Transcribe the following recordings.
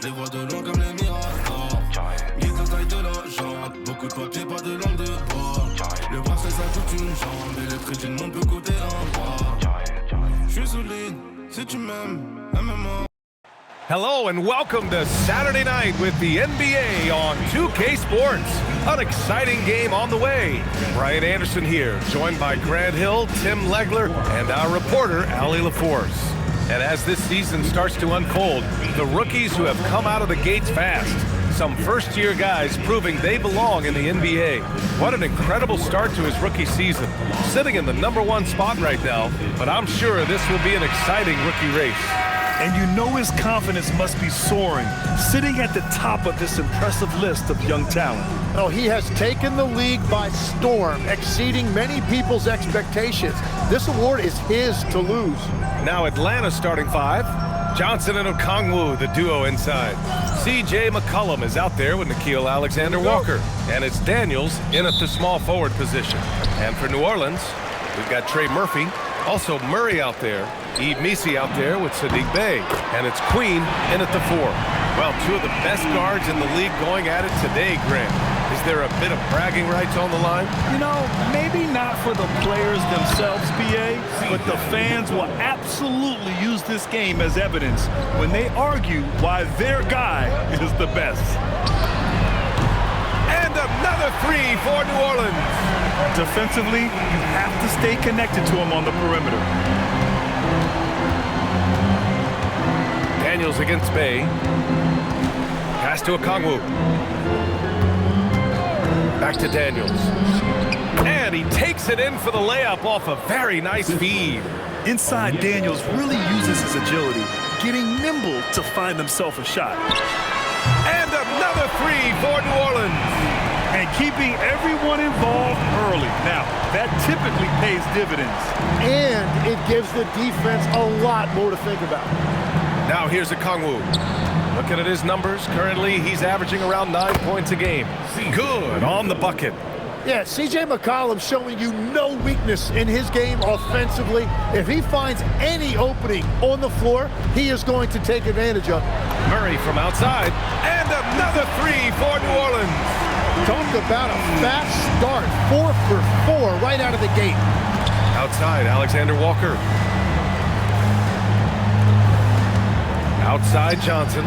Je les vois de loin comme les miracles. Guitare taille de la jambe, beaucoup de papier, pas de langue de bois. Le bracelet ça coûte une jambe, et le prix du monde peut coûter un bras. Je suis solide, si tu m'aimes, aime-moi. Hello and welcome to Saturday night with the NBA on 2K Sports. An exciting game on the way. Brian Anderson here, joined by Grant Hill, Tim Legler, and our reporter, Allie LaForce. And as this season starts to unfold, the rookies who have come out of the gates fast. Some first-year guys proving they belong in the NBA. What an incredible start to his rookie season. Sitting in the #1 spot right now, but I'm sure this will be an exciting rookie race. And you know his confidence must be soaring, sitting at the top of this impressive list of young talent. Oh, he has taken the league by storm, exceeding many people's expectations. This award is his to lose. Now Atlanta starting five. Johnson and Okongwu, the duo inside. C.J. McCollum is out there with Nickeil Alexander-Walker. And it's Daniels in at the small forward position. And for New Orleans, we've got Trey Murphy. Also Murray out there. Yves Missi out there with Sadiq Bey. And it's Queen in at the 4. Well, two of the best guards in the league going at it today, Grant. Is there a bit of bragging rights on the line? You know, maybe not for the players themselves, BA, but the fans will absolutely use this game as evidence when they argue why their guy is the best. And another three for New Orleans. Defensively, you have to stay connected to him on the perimeter. Daniels against Bey. Pass to Okongwu. Back to Daniels. And he takes it in for the layup off a very nice feed. Inside, Daniels really uses his agility, getting nimble to find himself a shot. And another three for New Orleans. And keeping everyone involved early. Now, that typically pays dividends. And it gives the defense a lot more to think about. Now here's Okongwu. Looking at his numbers, currently he's averaging around 9 points a game. Good on the bucket. Yeah, C.J. McCollum showing you no weakness in his game offensively. If he finds any opening on the floor, he is going to take advantage of it. Murray from outside, and another three for New Orleans. Talk about a fast start, 4 for 4 right out of the gate. Outside, Alexander-Walker. Outside, Johnson.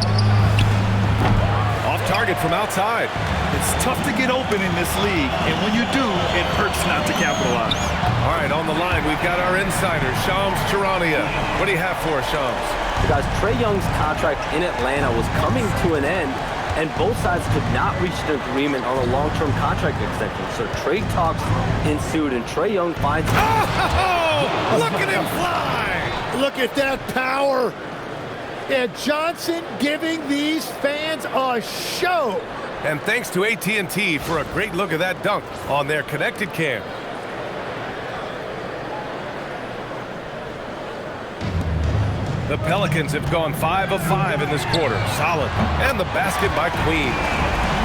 Off target from outside. It's tough to get open in this league, and when you do, it hurts not to capitalize. All right, on the line, we've got our insider, Shams Charania. What do you have for us, Shams? Guys, Trae Young's contract in Atlanta was coming to an end, and both sides could not reach an agreement on a long-term contract extension. So trade talks ensued, and Trae Young finds... Oh! Look at him fly! Look at that power! And Johnson giving these fans a show. And thanks to AT&T for a great look at that dunk on their connected cam. The Pelicans have gone 5 of 5 in this quarter. Solid. And the basket by Queen.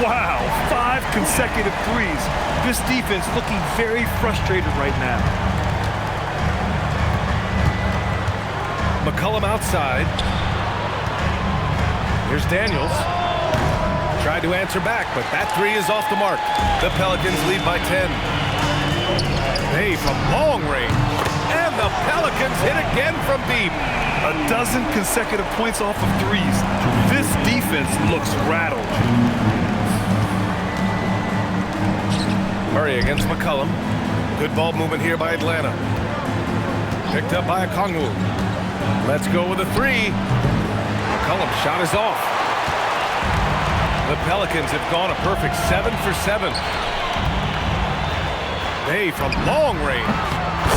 Wow, 5 consecutive threes. This defense looking very frustrated right now. McCollum outside. Here's Daniels. Tried to answer back, but that three is off the mark. The Pelicans lead by 10. Hey, from long range. And the Pelicans hit again from deep. A dozen consecutive points off of threes. This defense looks rattled. Murray against McCollum. Good ball movement here by Atlanta. Picked up by Okongwu. Let's go with a three. McCollum's shot is off. The Pelicans have gone a perfect 7 for 7. Bey from long range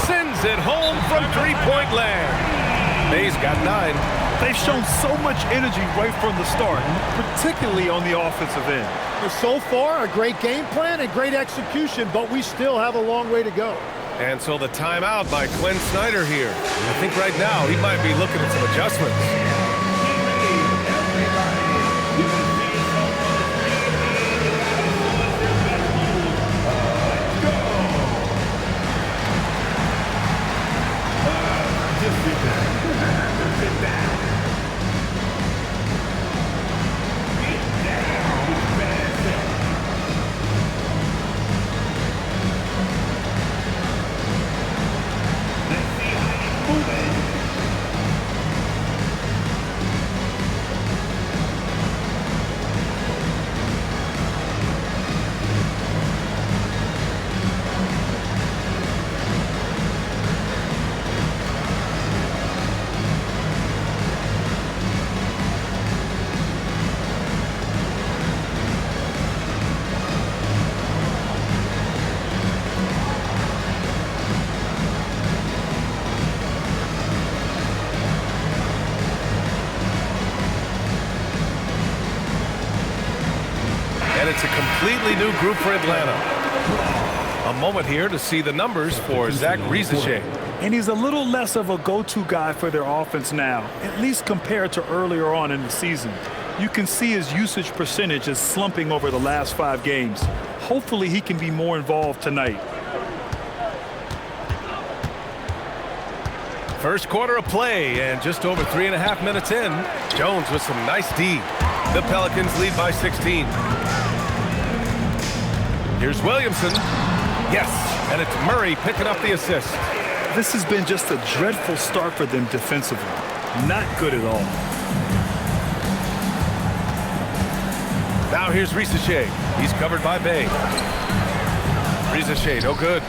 sends it home from three-point land. Bey's got 9. They've shown so much energy right from the start, particularly on the offensive end. So far, a great game plan and great execution, but we still have a long way to go. And so the timeout by Quinn Snyder here. I think right now he might be looking at some adjustments. It's a completely new group for Atlanta. A moment here to see the numbers for Zach Riesesche. And he's a little less of a go-to guy for their offense now, at least compared to earlier on in the season. You can see his usage percentage is slumping over the last 5 games. Hopefully he can be more involved tonight. First quarter of play, and just over 3.5 minutes in, Jones with some nice D. The Pelicans lead by 16. Here's Williamson. Yes, and it's Murray picking up the assist. This has been just a dreadful start for them defensively. Not good at all. Now here's Riesesche. He's covered by Bay. Riesesche, no good.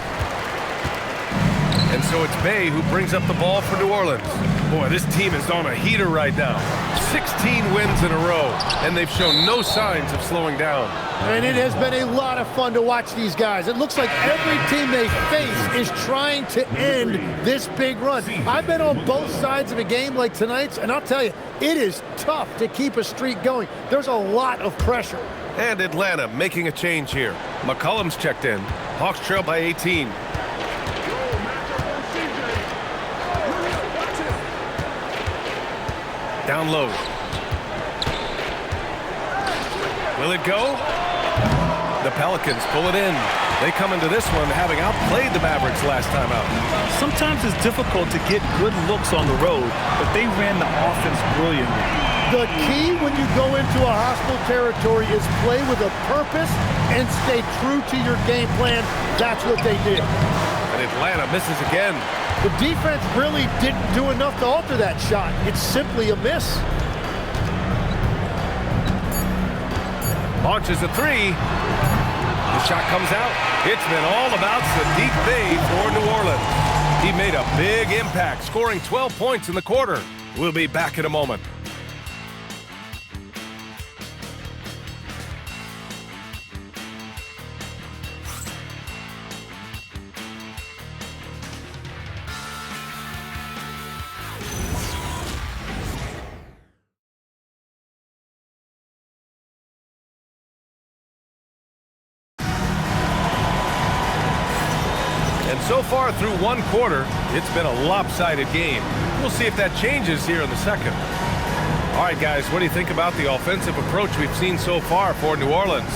And so it's Bay who brings up the ball for New Orleans. Boy, this team is on a heater right now. 16 wins in a row, and they've shown no signs of slowing down. And it has been a lot of fun to watch these guys. It looks like every team they face is trying to end this big run. I've been on both sides of a game like tonight's, and I'll tell you, it is tough to keep a streak going. There's a lot of pressure. And Atlanta making a change here. McCollum's checked in. Hawks trail by 18. Down low. Will it go? The Pelicans pull it in. They come into this one having outplayed the Mavericks last time out. Sometimes it's difficult to get good looks on the road, but they ran the offense brilliantly. The key when you go into a hostile territory is play with a purpose and stay true to your game plan. That's what they did. And Atlanta misses again. The defense really didn't do enough to alter that shot. It's simply a miss. Launches a 3. The shot comes out. It's been all about Sadiq Bey for New Orleans. He made a big impact, scoring 12 points in the quarter. We'll be back in a moment. So far through one quarter, it's been a lopsided game. We'll see if that changes here in the second. All right, guys, what do you think about the offensive approach we've seen so far for New Orleans?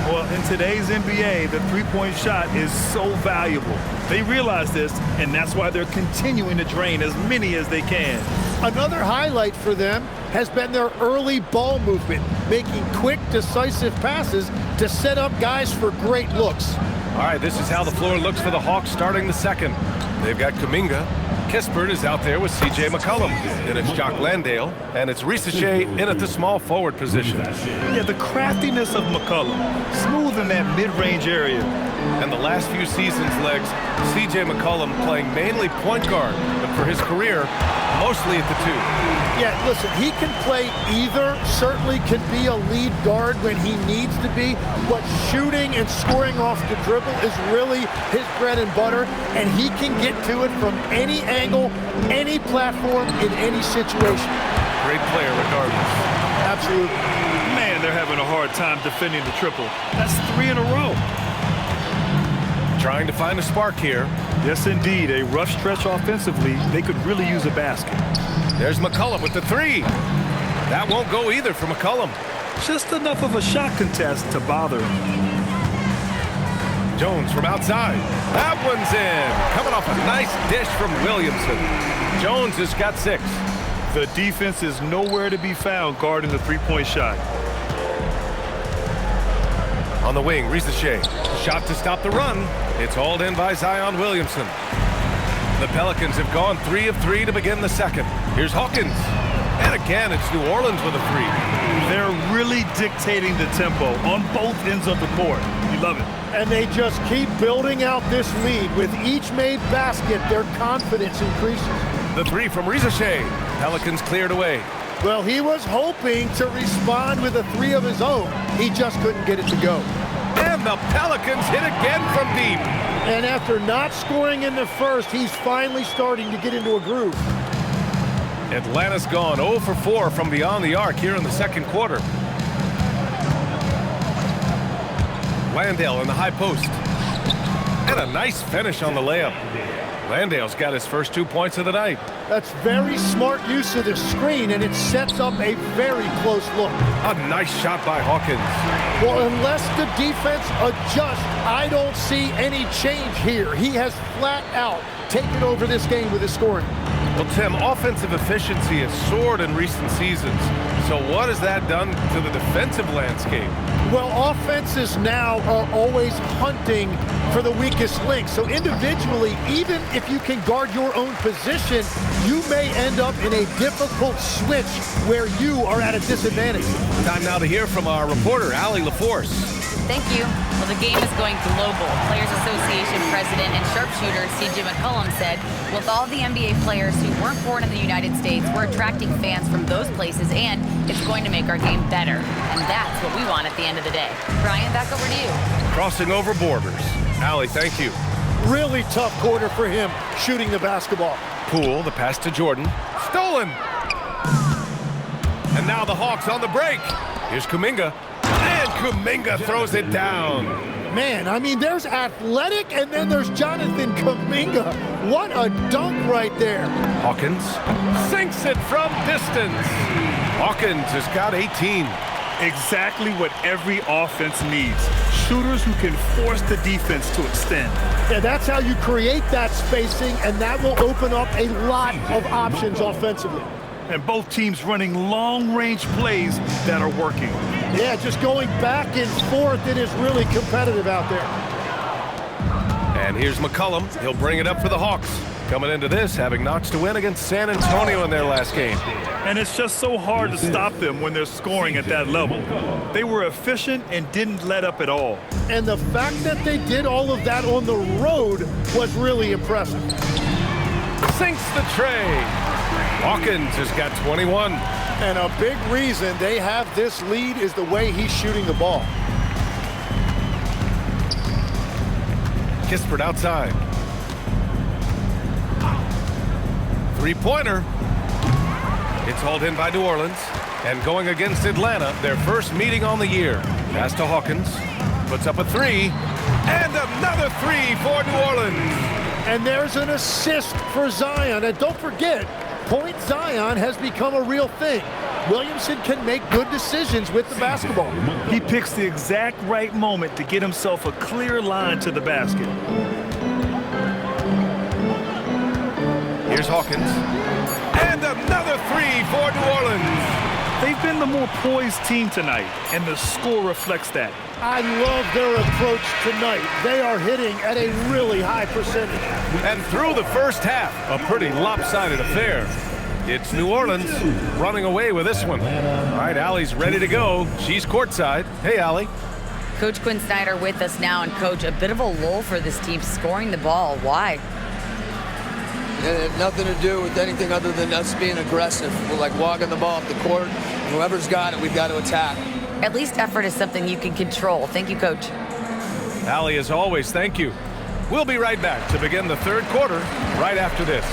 Well, in today's NBA, the three-point shot is so valuable. They realize this, and that's why they're continuing to drain as many as they can. Another highlight for them has been their early ball movement, making quick, decisive passes to set up guys for great looks. All right, this is how the floor looks for the Hawks starting the second. They've got Kuminga. Kispert is out there with C.J. McCollum. Then it's Jock Landale, and it's Riesesche in at the small forward position. Yeah, the craftiness of McCollum, smooth in that mid-range area. And the last few seasons, Legs, C.J. McCollum playing mainly point guard, but for his career, mostly at the 2. Yeah, listen, he can play either, certainly can be a lead guard when he needs to be, but shooting and scoring off the dribble is really his bread and butter, and he can get to it from any angle, any platform, in any situation. Great player regardless. Absolutely. Man, they're having a hard time defending the triple. That's 3 in a row. Trying to find a spark here. Yes, indeed. A rough stretch offensively. They could really use a basket. There's McCollum with the 3. That won't go either for McCollum. Just enough of a shot contest to bother him. Jones from outside. That one's in. Coming off a nice dish from Williamson. Jones has got 6. The defense is nowhere to be found guarding the three-point shot. On the wing, Riesesche. Shot to stop the run. It's hauled in by Zion Williamson. The Pelicans have gone 3 of 3 to begin the second. Here's Hawkins. And again, it's New Orleans with a 3. They're really dictating the tempo on both ends of the court. You love it. And they just keep building out this lead. With each made basket, their confidence increases. The 3 from Riesesche. Pelicans cleared away. Well, he was hoping to respond with a 3 of his own. He just couldn't get it to go. And the Pelicans hit again from deep. And after not scoring in the first, he's finally starting to get into a groove. Atlanta's gone 0 for 4 from beyond the arc here in the second quarter. Landale in the high post. And a nice finish on the layup. Landale's got his first 2 points of the night. That's very smart use of the screen, and it sets up a very close look. A nice shot by Hawkins. Well, unless the defense adjusts, I don't see any change here. He has flat out taken over this game with his scoring. Well, Tim, offensive efficiency has soared in recent seasons. So what has that done to the defensive landscape? Well, offenses now are always hunting for the weakest link. So individually, even if you can guard your own position, you may end up in a difficult switch where you are at a disadvantage. Time now to hear from our reporter, Allie LaForce. Thank you. Well, the game is going global. Players Association President and sharpshooter C.J. McCollum said, with all the NBA players who weren't born in the United States, we're attracting fans from those places, and it's going to make our game better. And that's what we want at the end of the day. Brian, back over to you. Crossing over borders. Allie, thank you. Really tough quarter for him shooting the basketball. Poole, the pass to Jordan. Stolen! And now the Hawks on the break. Here's Kuminga. And Kuminga throws it down. Man, I mean, there's athletic, and then there's Jonathan Kuminga. What a dunk right there. Hawkins sinks it from distance. Hawkins has got 18. Exactly what every offense needs. Shooters who can force the defense to extend. Yeah, that's how you create that spacing, and that will open up a lot of options offensively. And both teams running long-range plays that are working. Yeah, just going back and forth, it is really competitive out there. And here's McCollum. He'll bring it up for the Hawks. Coming into this, having notched a win against San Antonio in their last game. And it's just so hard to stop them when they're scoring at that level. They were efficient and didn't let up at all. And the fact that they did all of that on the road was really impressive. Sinks the tray. Hawkins has got 21. And a big reason they have this lead is the way he's shooting the ball. Kispert outside. Three-pointer. It's hauled in by New Orleans. And going against Atlanta, their first meeting on the year. Pass to Hawkins. Puts up a three. And another three for New Orleans. And there's an assist for Zion. And don't forget, Point Zion has become a real thing. Williamson can make good decisions with the basketball. He picks the exact right moment to get himself a clear line to the basket. Here's Hawkins. And another three for New Orleans. They've been the more poised team tonight, and the score reflects that. I love their approach tonight. They are hitting at a really high percentage. And through the first half, a pretty lopsided affair. It's New Orleans running away with this one. All right, Allie's ready to go. She's courtside. Hey, Allie. Coach Quinn Snyder with us now, and Coach, a bit of a lull for this team scoring the ball. Why? It had nothing to do with anything other than us being aggressive. We're like walking the ball up the court, and whoever's got it, we've got to attack. At least effort is something you can control. Thank you, Coach. Allie, as always, thank you. We'll be right back to begin the third quarter right after this.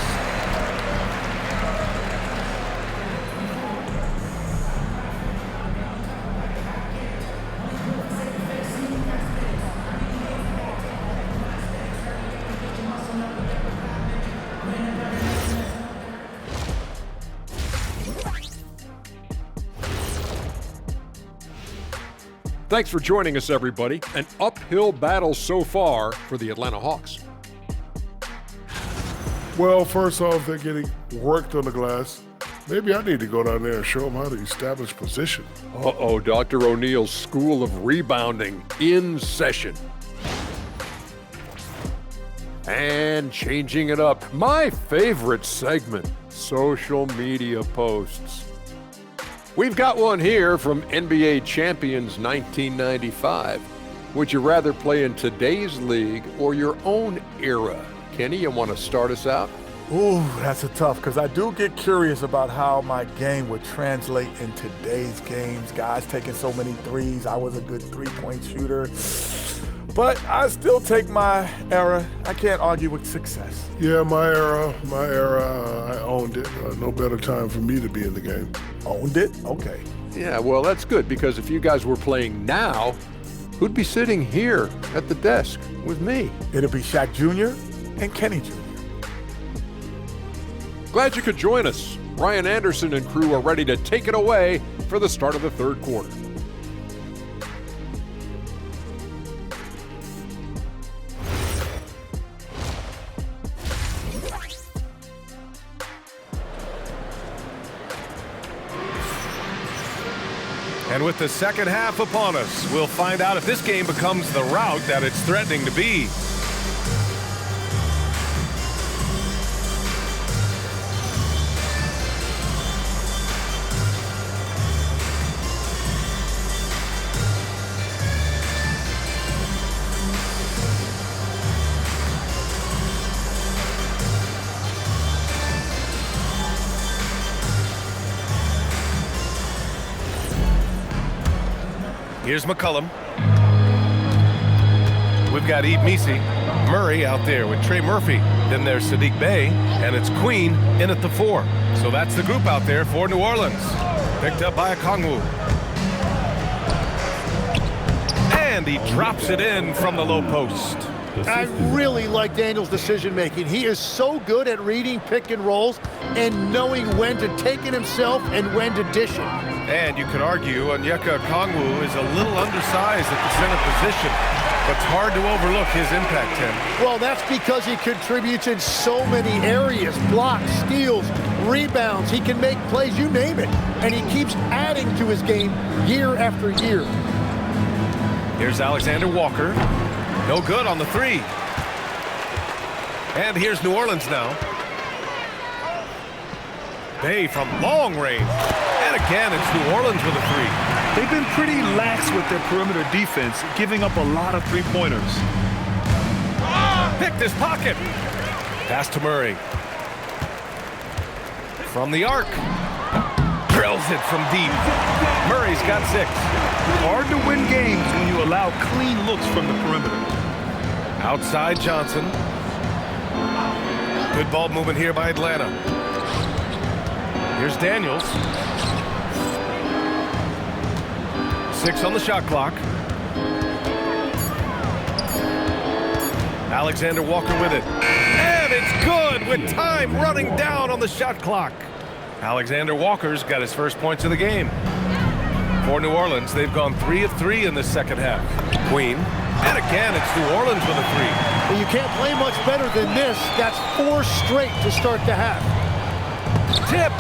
Thanks for joining us, everybody. An uphill battle so far for the Atlanta Hawks. Well, first off, they're getting worked on the glass. Maybe I need to go down there and show them how to establish position. Uh-oh, Dr. O'Neill's School of Rebounding in session. And changing it up, my favorite segment, social media posts. We've got one here from NBA Champions 1995. Would you rather play in today's league or your own era? Kenny, you want to start us out? Ooh, that's a tough, because I do get curious about how my game would translate in today's games. Guys taking so many threes. I was a good three-point shooter. But I still take my era. I can't argue with success. Yeah, my era, I owned it. No better time for me to be in the game. Owned it? Okay. Yeah, well, that's good, because if you guys were playing now, who'd be sitting here at the desk with me. It'll be Shaq Jr. and Kenny Jr. Glad you could join us. Ryan Anderson and crew are ready to take it away for the start of the third quarter. And with the second half upon us, we'll find out if this game becomes the rout that it's threatening to be. Here's McCollum. We've got Eve Misi, Murray out there with Trey Murphy. Then there's Sadiq Bey, and it's Queen in at the 4. So that's the group out there for New Orleans. Picked up by Okongwu. And he drops it in from the low post. I really like Daniel's decision-making. He is so good at reading pick and rolls and knowing when to take it himself and when to dish it. And you could argue Onyeka Okongwu is a little undersized at the center position, but it's hard to overlook his impact, Tim. Well, that's because he contributes in so many areas. Blocks, steals, rebounds. He can make plays, you name it. And he keeps adding to his game year after year. Here's Alexander Walker. No good on the 3. And here's New Orleans now. Bey from long range. And again, it's New Orleans with a 3. They've been pretty lax with their perimeter defense, giving up a lot of three-pointers. Picked his pocket. Pass to Murray. From the arc. Drills it from deep. Murray's got 6. Hard to win games when you allow clean looks from the perimeter. Outside Johnson. Good ball movement here by Atlanta. Here's Daniels. 6 on the shot clock. Alexander Walker with it. And it's good with time running down on the shot clock. Alexander Walker's got his first points of the game. For New Orleans, they've gone 3 of 3 in the second half. Queen. And again, it's New Orleans with a 3. Well, you can't play much better than this. That's 4 straight to start the half. Tipped.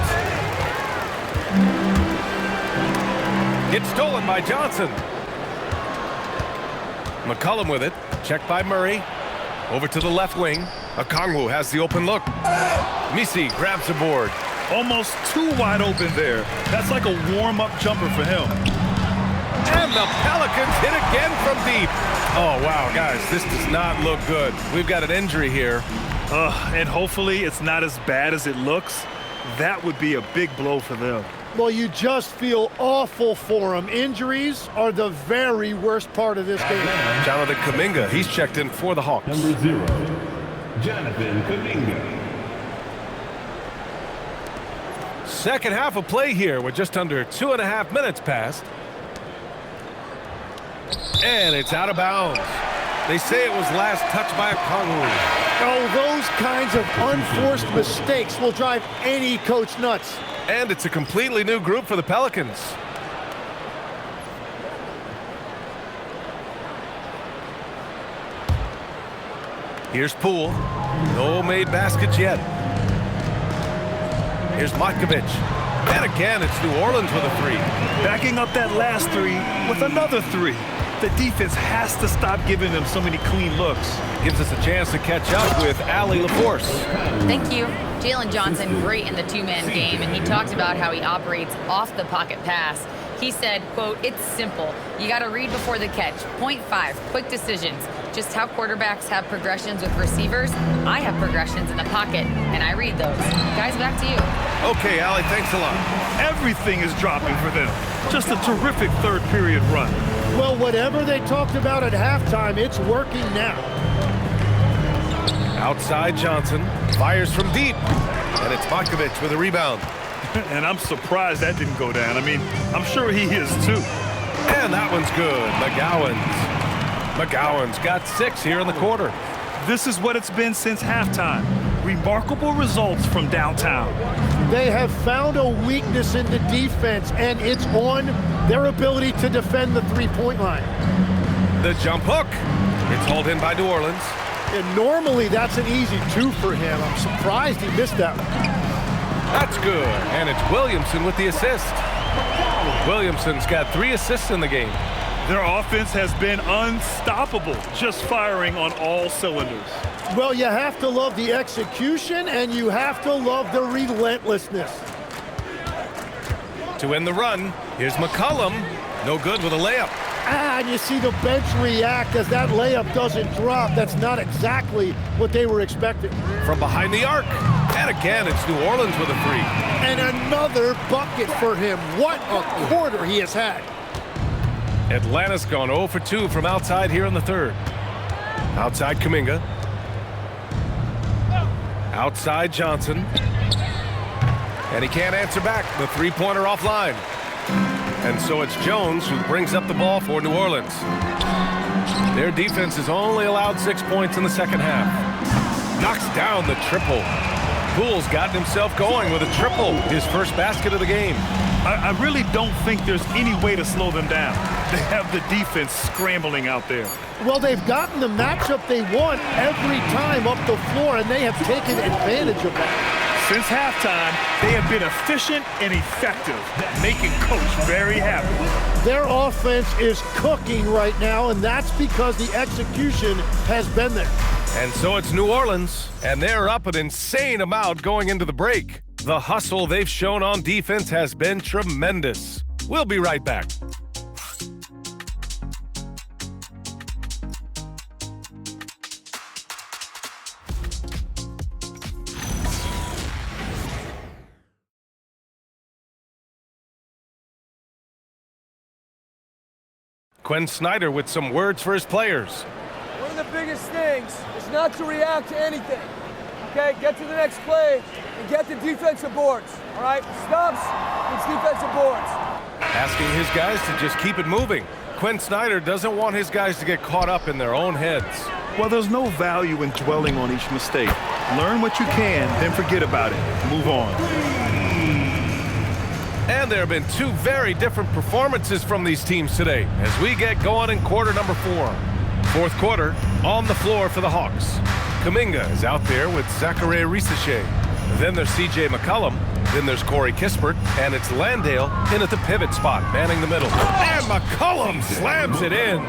It's stolen by Johnson. McCollum with it. Checked by Murray. Over to the left wing. Okongwu has the open look. Misi grabs the board. Almost too wide open there. That's like a warm-up jumper for him. And the Pelicans hit again from deep. Oh, wow, guys, this does not look good. We've got an injury here. And hopefully it's not as bad as it looks. That would be a big blow for them. Well, you just feel awful for him. Injuries are the very worst part of this game. Jonathan Kuminga, he's checked in for the Hawks. Number 0, Jonathan Kuminga. Second half of play here with just under 2.5 minutes passed. And it's out of bounds. They say it was last touched by Okongwu. Oh, those kinds of unforced mistakes will drive any coach nuts. And it's a completely new group for the Pelicans. Here's Poole. No made baskets yet. Here's Matkovic. And again, it's New Orleans with a 3. Backing up that last 3 with another 3. The defense has to stop giving them so many clean looks. Gives us a chance to catch up with Allie LaForce. Thank you. Jalen Johnson, great in the two-man game, and he talked about how he operates off the pocket pass. He said, quote, "It's simple. You got to read before the catch. Point 5, quick decisions. Just how quarterbacks have progressions with receivers, I have progressions in the pocket, and I read those." Guys, back to you. Okay, Allie, thanks a lot. Everything is dropping for them. Just a terrific third period run. Well, whatever they talked about at halftime, it's working now. Outside Johnson, fires from deep, and it's Matkovic with a rebound. And I'm surprised that didn't go down. I mean, I'm sure he is too. And that one's good. McGowan's McGowan's got 6 here in the quarter. This is what it's been since halftime. Remarkable results from downtown. They have found a weakness in the defense, and it's on their ability to defend the three-point line. The jump hook. It's hauled in by New Orleans. And normally that's an easy 2 for him. I'm surprised he missed that one. That's good. And it's Williamson with the assist. Williamson's got 3 assists in the game. Their offense has been unstoppable, just firing on all cylinders. Well, you have to love the execution, and you have to love the relentlessness. To end the run, here's McCollum. No good with a layup. And you see the bench react as that layup doesn't drop. That's not exactly what they were expecting. From behind the arc. And again, it's New Orleans with a 3. And another bucket for him. What a quarter he has had. Atlanta's gone 0 for 2 from outside here in the third. Outside Kuminga. Outside Johnson. And he can't answer back. The three-pointer offline. And so it's Jones who brings up the ball for New Orleans. Their defense has only allowed 6 points in the second half. Knocks down the triple. Poole's gotten himself going with a triple, his first basket of the game. I really don't think there's any way to slow them down. They have the defense scrambling out there. Well, they've gotten the matchup they want every time up the floor, and they have taken advantage of that. Since halftime, they have been efficient and effective, making Coach very happy. Their offense is cooking right now, and that's because the execution has been there. And so it's New Orleans, and they're up an insane amount going into the break. The hustle they've shown on defense has been tremendous. We'll be right back. Quinn Snyder with some words for his players. One of the biggest things is not to react to anything. Okay, get to the next play and get the defensive boards. All right, stops, it's defensive boards. Asking his guys to just keep it moving. Quinn Snyder doesn't want his guys to get caught up in their own heads. Well, there's no value in dwelling on each mistake. Learn what you can, then forget about it. Move on. And there have been 2 very different performances from these teams today as we get going in quarter number 4. Fourth quarter, on the floor for the Hawks. Kuminga is out there with Zachary Risache. Then there's C.J. McCollum. Then there's Corey Kispert. And it's Landale in at the pivot spot, manning the middle. And McCollum slams it in.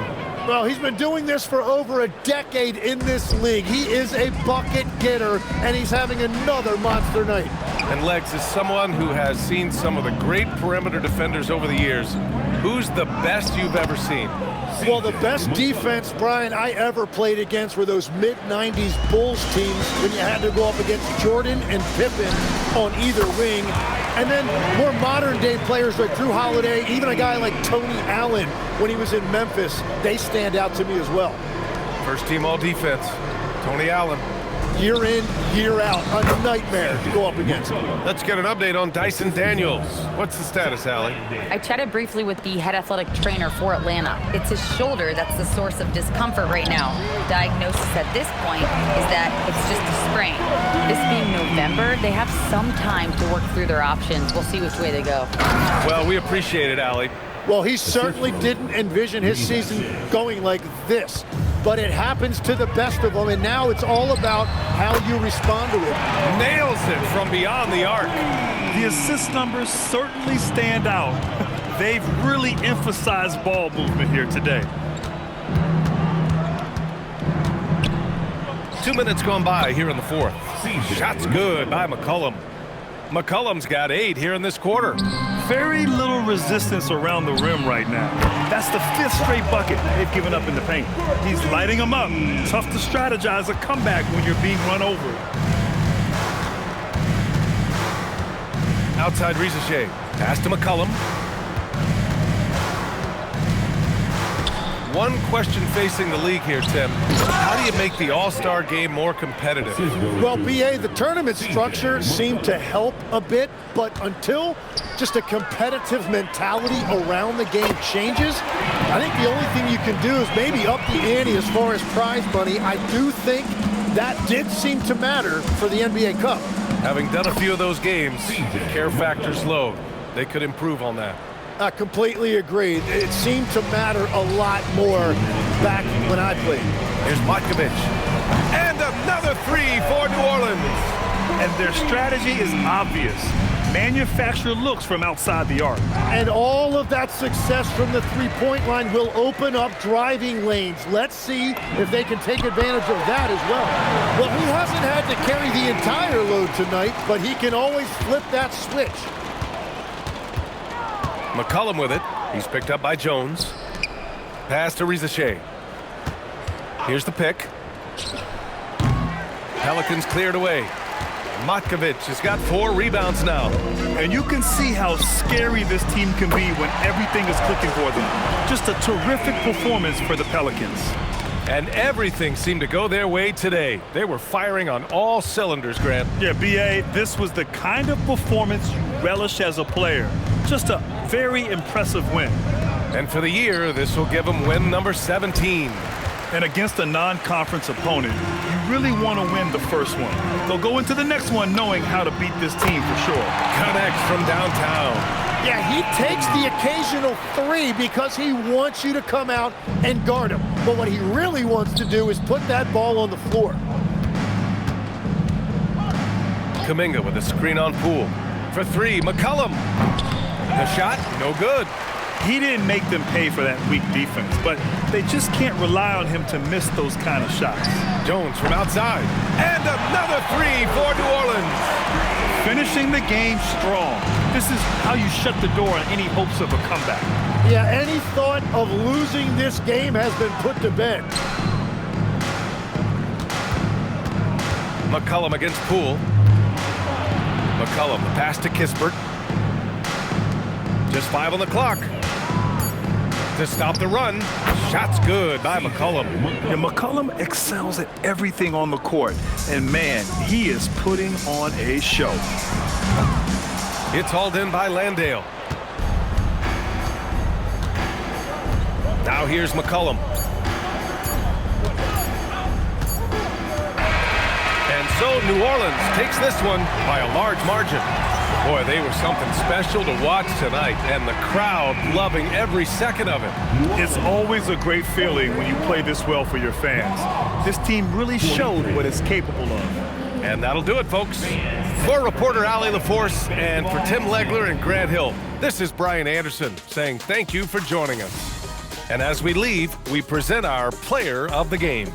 Well, he's been doing this for over a decade in this league. He is a bucket getter, and he's having another monster night. And Legs, is someone who has seen some of the great perimeter defenders over the years. Who's the best you've ever seen? Well, the best defense, Brian, I ever played against were those mid-90s Bulls teams when you had to go up against Jordan and Pippen on either wing. And then more modern-day players like Drew Holiday, even a guy like Tony Allen when he was in Memphis, they stand out to me as well. First team all-defense, Tony Allen. Year in, year out, a nightmare to go up against. Let's get an update on Dyson Daniels. What's the status, Allie? I chatted briefly with the head athletic trainer for Atlanta. It's his shoulder that's the source of discomfort right now. Diagnosis at this point is that it's just a sprain. This being November, they have some time to work through their options. We'll see which way they go. Well, we appreciate it, Allie. Well, he certainly didn't envision his season going like this. But it happens to the best of them, and now it's all about how you respond to it. Nails it from beyond the arc. The assist numbers certainly stand out. They've really emphasized ball movement here today. 2 minutes gone by here in the fourth. Shot's good by McCollum. McCollum's got 8 here in this quarter. Very little resistance around the rim right now. That's the 5th straight bucket they've given up in the paint. He's lighting them up. Tough to strategize a comeback when you're being run over. Outside Risache. Pass to McCollum. One question facing the league here, Tim. How do you make the All-Star game more competitive? Well, BA, the tournament structure seemed to help a bit, but until just a competitive mentality around the game changes, I think the only thing you can do is maybe up the ante as far as prize money. I do think that did seem to matter for the NBA Cup. Having done a few of those games, care factor's low. They could improve on that. I completely agree. It seemed to matter a lot more back when I played. Here's Matkovic. And another three for New Orleans. And their strategy is obvious. Manufacture looks from outside the arc. And all of that success from the three-point line will open up driving lanes. Let's see if they can take advantage of that as well. Well, he hasn't had to carry the entire load tonight, but he can always flip that switch. McCollum with it. He's picked up by Jones. Pass to Rizachet. Here's the pick. Pelicans cleared away. Matkovic has got 4 rebounds now. And you can see how scary this team can be when everything is clicking for them. Just a terrific performance for the Pelicans. And everything seemed to go their way today. They were firing on all cylinders, Grant. Yeah, B.A., this was the kind of performance you relish as a player. Just a very impressive win. And for the year, this will give them win number 17. And against a non-conference opponent, you really want to win the first one. They'll go into the next one knowing how to beat this team for sure. Connect from downtown. Yeah, he takes the occasional 3 because he wants you to come out and guard him. But what he really wants to do is put that ball on the floor. Kuminga with a screen on Poole. For 3, McCollum. The shot, no good. He didn't make them pay for that weak defense, but they just can't rely on him to miss those kind of shots. Jones from outside. And another 3 for New Orleans. Finishing the game strong. This is how you shut the door on any hopes of a comeback. Yeah, any thought of losing this game has been put to bed. McCollum against Poole. McCollum, the pass to Kispert. Just 5 on the clock. To stop the run. Shot's good by McCollum. Yeah, McCollum excels at everything on the court. And man, he is putting on a show. It's hauled in by Landale. Now here's McCollum. And so New Orleans takes this one by a large margin. Boy, they were something special to watch tonight, and the crowd loving every second of it. It's always a great feeling when you play this well for your fans. This team really showed what it's capable of. And that'll do it, folks. For reporter Allie LaForce and for Tim Legler and Grant Hill, this is Brian Anderson saying thank you for joining us. And as we leave, we present our player of the game.